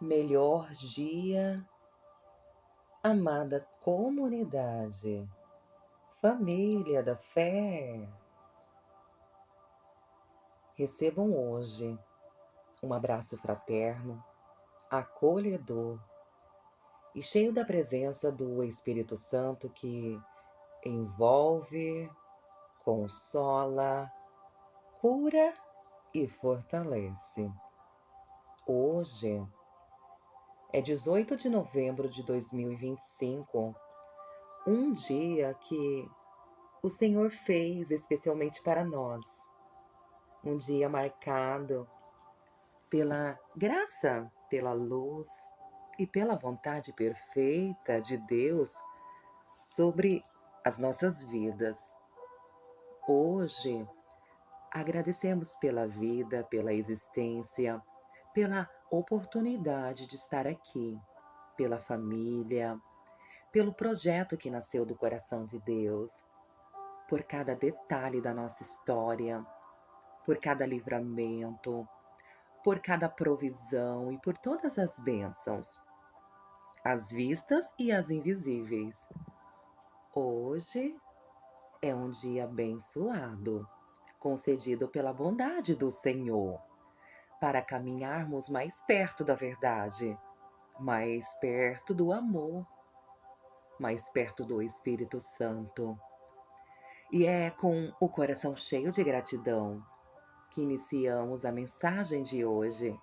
Melhor dia, amada comunidade, família da fé. Recebam hoje um abraço fraterno, acolhedor e cheio da presença do Espírito Santo que envolve, consola, cura e fortalece. Hoje é 18 de novembro de 2025, um dia que o Senhor fez especialmente para nós. Um dia marcado pela graça, pela luz e pela vontade perfeita de Deus sobre as nossas vidas. Hoje, agradecemos pela vida, pela existência, pela oportunidade de estar aqui, pela família, pelo projeto que nasceu do coração de Deus, por cada detalhe da nossa história, por cada livramento, por cada provisão e por todas as bênçãos, as vistas e as invisíveis. Hoje é um dia abençoado, concedido pela bondade do Senhor, para caminharmos mais perto da verdade, mais perto do amor, mais perto do Espírito Santo. E é com o coração cheio de gratidão que iniciamos a mensagem de hoje.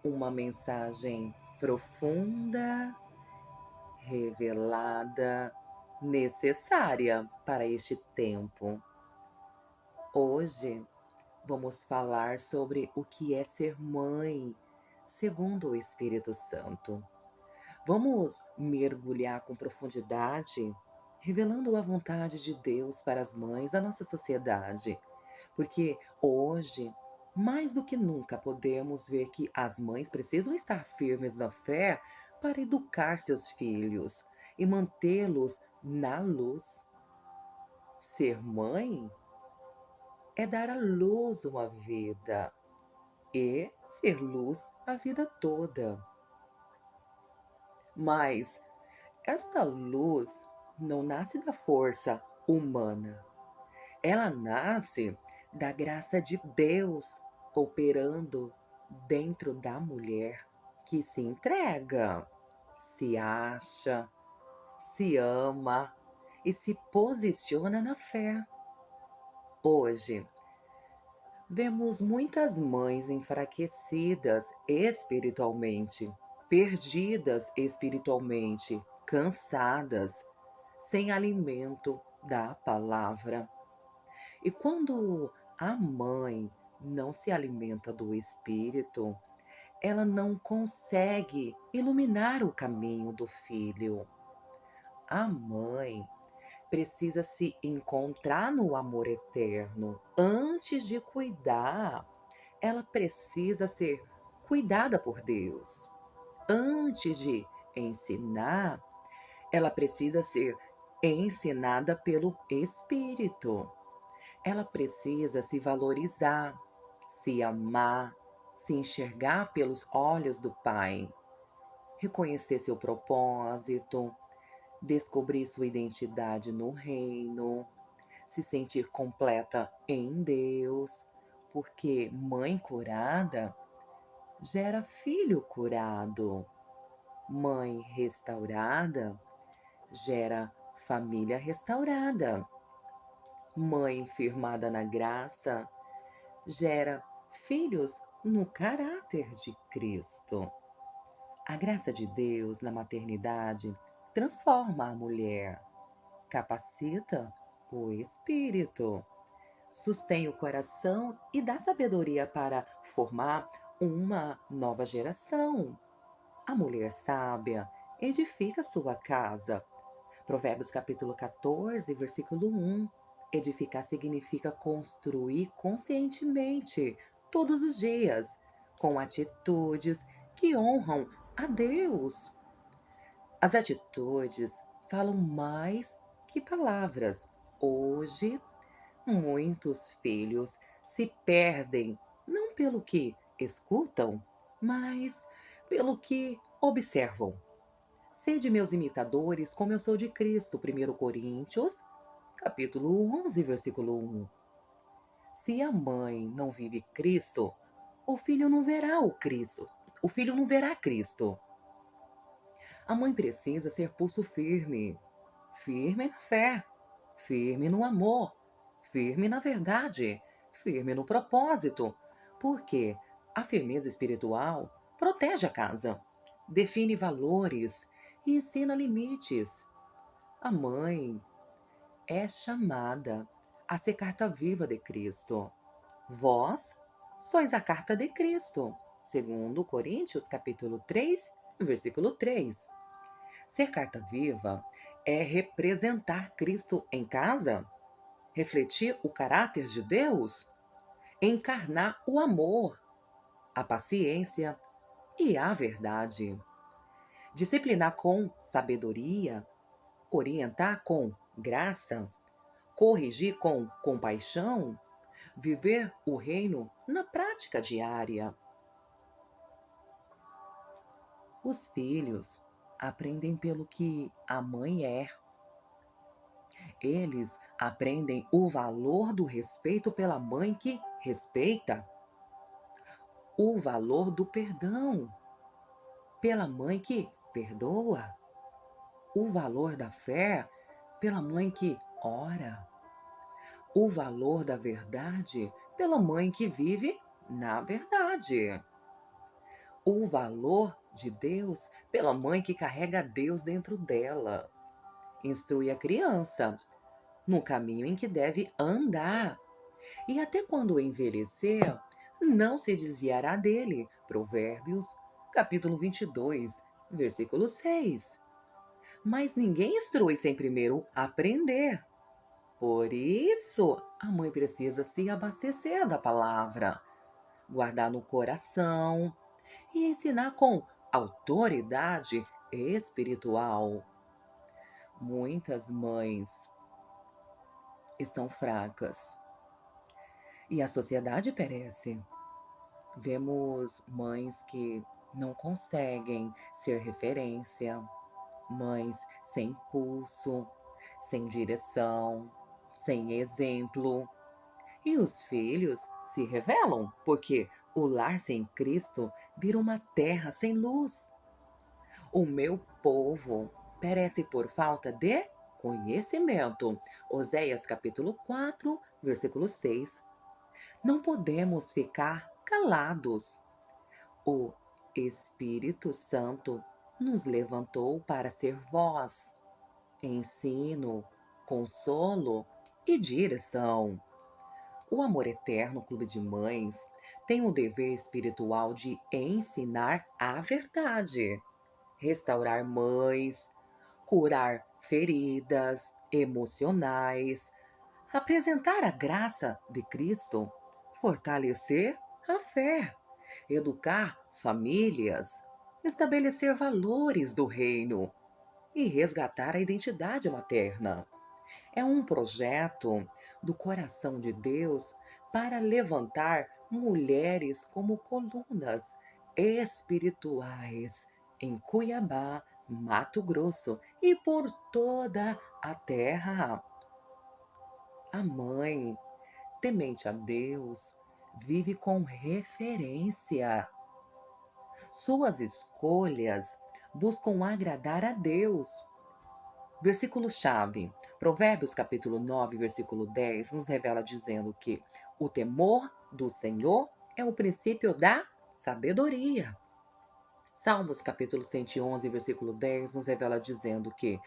Uma mensagem profunda, revelada, necessária para este tempo. Hoje vamos falar sobre o que é ser mãe, segundo o Espírito Santo. Vamos mergulhar com profundidade, revelando a vontade de Deus para as mães da nossa sociedade, porque hoje, mais do que nunca, podemos ver que as mães precisam estar firmes na fé para educar seus filhos e mantê-los na luz. Ser mãe é dar à luz uma vida e ser luz a vida toda. Mas esta luz não nasce da força humana. Ela nasce da graça de Deus operando dentro da mulher que se entrega, se acha, se ama e se posiciona na fé. Hoje, vemos muitas mães enfraquecidas espiritualmente, perdidas espiritualmente, cansadas, sem alimento da palavra. E quando a mãe não se alimenta do espírito, ela não consegue iluminar o caminho do filho. A mãe precisa se encontrar no amor eterno. Antes de cuidar, ela precisa ser cuidada por Deus. Antes de ensinar, ela precisa ser ensinada pelo Espírito. Ela precisa se valorizar, se amar, se enxergar pelos olhos do Pai, reconhecer seu propósito, descobrir sua identidade no reino, se sentir completa em Deus, porque mãe curada gera filho curado, mãe restaurada gera família restaurada, mãe firmada na graça gera filhos no caráter de Cristo. A graça de Deus na maternidade transforma a mulher, capacita o espírito, sustém o coração e dá sabedoria para formar uma nova geração. A mulher sábia edifica sua casa. Provérbios capítulo 14, versículo 1. Edificar significa construir conscientemente, todos os dias, com atitudes que honram a Deus. As atitudes falam mais que palavras. Hoje, muitos filhos se perdem não pelo que escutam, mas pelo que observam. Sede meus imitadores, como eu sou de Cristo. 1 Coríntios, capítulo 11, versículo 1. Se a mãe não vive Cristo, o filho não verá o Cristo. O filho não verá Cristo. A mãe precisa ser pulso firme, firme na fé, firme no amor, firme na verdade, firme no propósito, porque a firmeza espiritual protege a casa, define valores e ensina limites. A mãe é chamada a ser carta viva de Cristo. Vós sois a carta de Cristo. 2 Coríntios, capítulo 3, versículo 3. Ser carta viva é representar Cristo em casa, refletir o caráter de Deus, encarnar o amor, a paciência e a verdade. Disciplinar com sabedoria, orientar com graça, corrigir com compaixão, viver o reino na prática diária. Os filhos aprendem pelo que a mãe é. Eles aprendem o valor do respeito pela mãe que respeita, o valor do perdão pela mãe que perdoa, o valor da fé pela mãe que ora, o valor da verdade pela mãe que vive na verdade, o valor de Deus pela mãe que carrega Deus dentro dela. Instrui a criança no caminho em que deve andar, e até quando envelhecer, não se desviará dele. Provérbios, capítulo 22, versículo 6. Mas ninguém instrui sem primeiro aprender. Por isso, a mãe precisa se abastecer da palavra, guardar no coração e ensinar com autoridade espiritual. Muitas mães estão fracas e a sociedade perece. Vemos mães que não conseguem ser referência, mães sem impulso, sem direção, sem exemplo. E os filhos se revelam, porque o lar sem Cristo vira uma terra sem luz. O meu povo perece por falta de conhecimento. Oséias capítulo 4, versículo 6. Não podemos ficar calados. O Espírito Santo nos levantou para ser voz, ensino, consolo e direção. O Amor Eterno Clube de Mães tem o dever espiritual de ensinar a verdade, restaurar mães, curar feridas emocionais, apresentar a graça de Cristo, fortalecer a fé, educar famílias, estabelecer valores do reino e resgatar a identidade materna. É um projeto do coração de Deus para levantar mulheres como colunas espirituais em Cuiabá, Mato Grosso e por toda a terra. A mãe, temente a Deus, vive com referência. Suas escolhas buscam agradar a Deus. Versículo-chave. Provérbios capítulo 9, versículo 10, nos revela dizendo que o temor do Senhor é o princípio da sabedoria. Salmos capítulo 111, versículo 10, nos revela dizendo que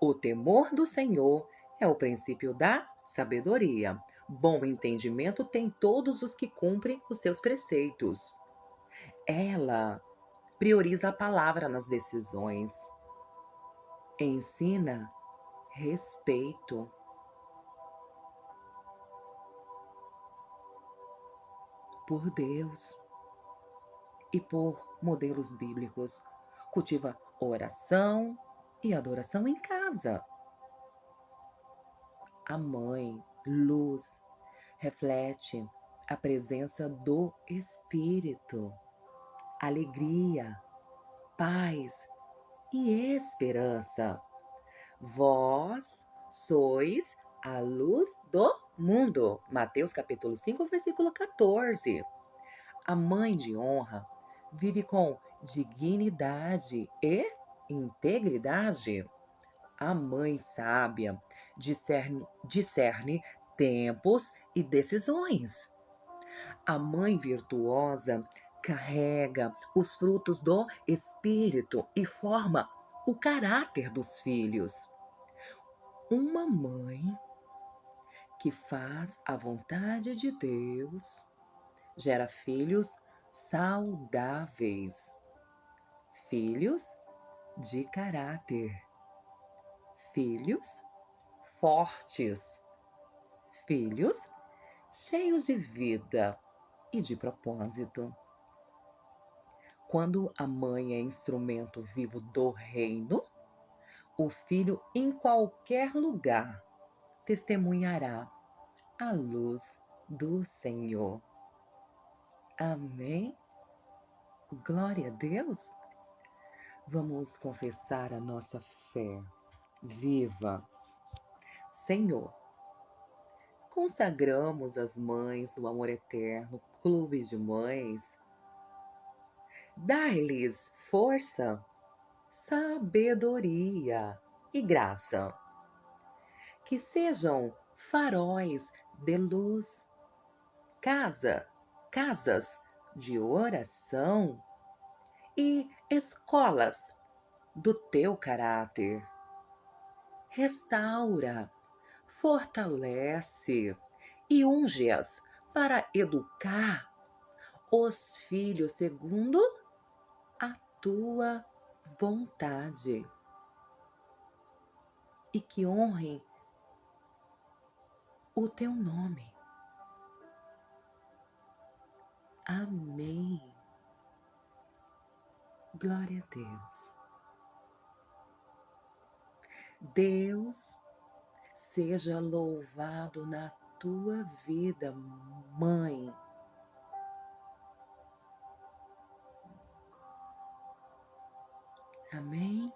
o temor do Senhor é o princípio da sabedoria. Bom entendimento tem todos os que cumprem os seus preceitos. Ela prioriza a palavra nas decisões. Ensina respeito. Por Deus e por modelos bíblicos. Cultiva oração e adoração em casa. A mãe, luz, reflete a presença do Espírito, alegria. paz e esperança. Vós sois a luz do mundo. Mateus capítulo 5, versículo 14. A mãe de honra vive com dignidade e integridade. A mãe sábia discerne tempos e decisões. A mãe virtuosa carrega os frutos do espírito e forma o caráter dos filhos. Uma mãe que faz a vontade de Deus gera filhos saudáveis, filhos de caráter, filhos fortes, filhos cheios de vida e de propósito. Quando a mãe é instrumento vivo do reino, o filho em qualquer lugar testemunhará a luz do Senhor. Amém? Glória a Deus! Vamos confessar a nossa fé viva. Senhor, consagramos as mães do Amor Eterno, Clube de Mães. Dai-lhes força, sabedoria e graça. Que sejam faróis de luz, casas de oração e escolas do teu caráter. Restaura, fortalece e unge-as para educar os filhos segundo a tua vontade e que honrem o teu nome. Amém. Glória a Deus. Deus seja louvado na tua vida, mãe. Amém?